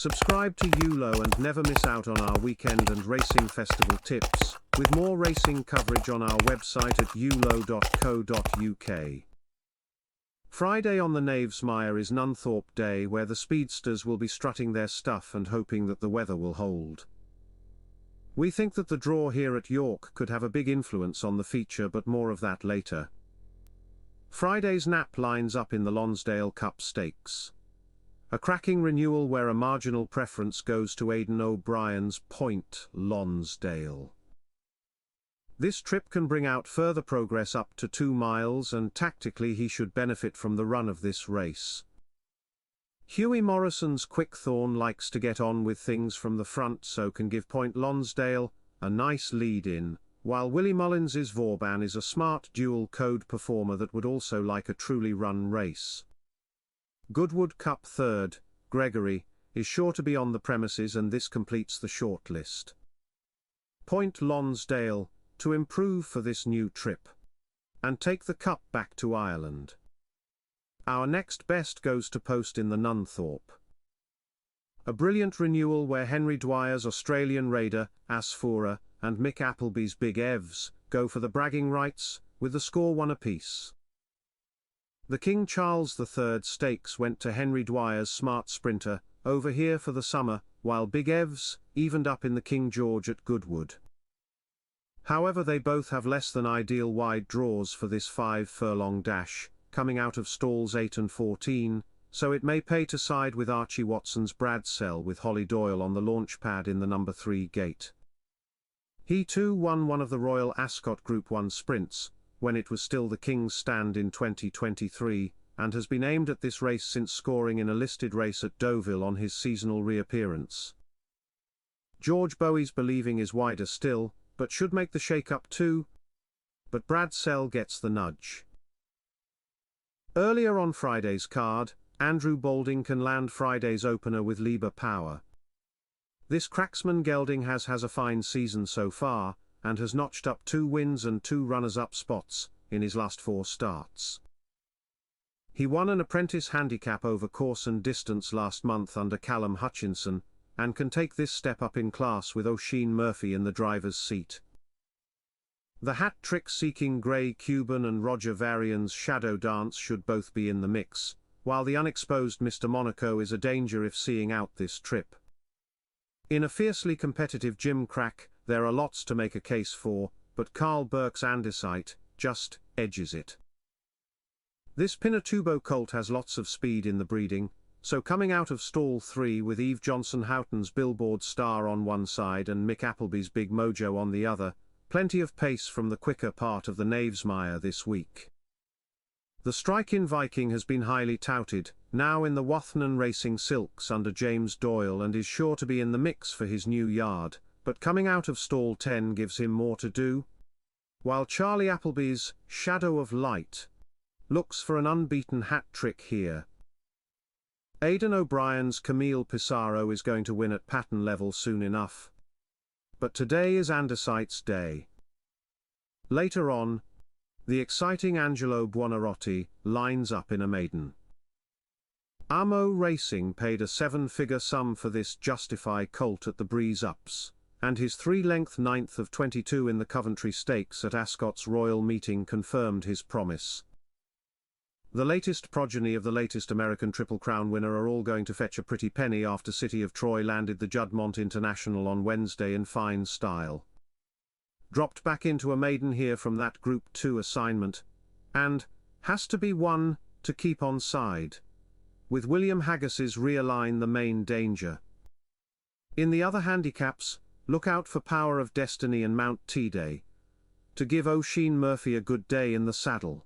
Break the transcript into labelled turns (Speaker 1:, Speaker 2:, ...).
Speaker 1: Subscribe to ULO and never miss out on our weekend and racing festival tips, with more racing coverage on our website at ulo.co.uk. Friday on the Knavesmire is Nunthorpe Day, where the speedsters will be strutting their stuff and hoping that the weather will hold. We think that the draw here at York could have a big influence on the feature, but more of that later. Friday's nap lines up in the Lonsdale Cup Stakes. A cracking renewal where a marginal preference goes to Aidan O'Brien's Point Lonsdale. This trip can bring out further progress up to 2 miles, and tactically he should benefit from the run of this race. Hughie Morrison's Quickthorn likes to get on with things from the front, so can give Point Lonsdale a nice lead-in, while Willie Mullins's Vauban is a smart dual code performer that would also like a truly run race. Goodwood Cup third, Gregory, is sure to be on the premises, and this completes the shortlist. Point Lonsdale, to improve for this new trip, and take the cup back to Ireland. Our next best goes to post in the Nunthorpe. A brilliant renewal where Henry Dwyer's Australian Raider, Asfoora, and Mick Appleby's Big Evs go for the bragging rights, with the score 1 apiece. The King Charles III Stakes went to Henry Dwyer's Smart Sprinter, over here for the summer, while Big Evs evened up in the King George at Goodwood. However, they both have less than ideal wide draws for this 5-furlong dash, coming out of stalls 8 and 14, so it may pay to side with Archie Watson's Bradsell with Holly Doyle on the launch pad in the number 3 gate. He too won one of the Royal Ascot Group 1 sprints, when it was still the King's Stand in 2023, and has been aimed at this race since scoring in a listed race at Deauville on his seasonal reappearance. George Bowie's Believing is wider still, but should make the shake-up too. But Bradsell gets the nudge. Earlier on Friday's card, Andrew Balding can land Friday's opener with Lieber Power. This cracksman gelding has a fine season so far, and has notched up 2 wins and 2 runners-up spots in his last 4 starts. He won an apprentice handicap over course and distance last month under Callum Hutchinson, and can take this step up in class with Oisin Murphy in the driver's seat. The hat-trick-seeking Grey Cuban and Roger Varian's Shadow Dance should both be in the mix, while the unexposed Mr. Monaco is a danger if seeing out this trip. In a fiercely competitive gimcrack, there are lots to make a case for, but Carl Burke's Andesite just edges it. This Pinatubo colt has lots of speed in the breeding, so coming out of stall 3 with Eve Johnson Houghton's Billboard Star on one side and Mick Appleby's Big Mojo on the other, plenty of pace from the quicker part of the Knavesmire this week. The Strike-In Viking has been highly touted, now in the Wathnan Racing Silks under James Doyle, and is sure to be in the mix for his new yard, but coming out of stall 10 gives him more to do. While Charlie Appleby's Shadow of Light looks for an unbeaten hat-trick here. Aidan O'Brien's Camille Pissarro is going to win at pattern level soon enough. But today is Andesite's day. Later on, the exciting Angelo Buonarroti lines up in a maiden. Amo Racing paid a 7-figure sum for this Justify colt at the Breeze Ups, and his 3-length 9th of 22 in the Coventry Stakes at Ascot's Royal Meeting confirmed his promise. The latest progeny of the latest American Triple Crown winner are all going to fetch a pretty penny after City of Troy landed the Juddmonte International on Wednesday in fine style. Dropped back into a maiden here from that Group 2 assignment, and has to be one to keep on side, with William Haggas's Realign the main danger. In the other handicaps, look out for Power of Destiny and Mount Teday, to give Oisin Murphy a good day in the saddle.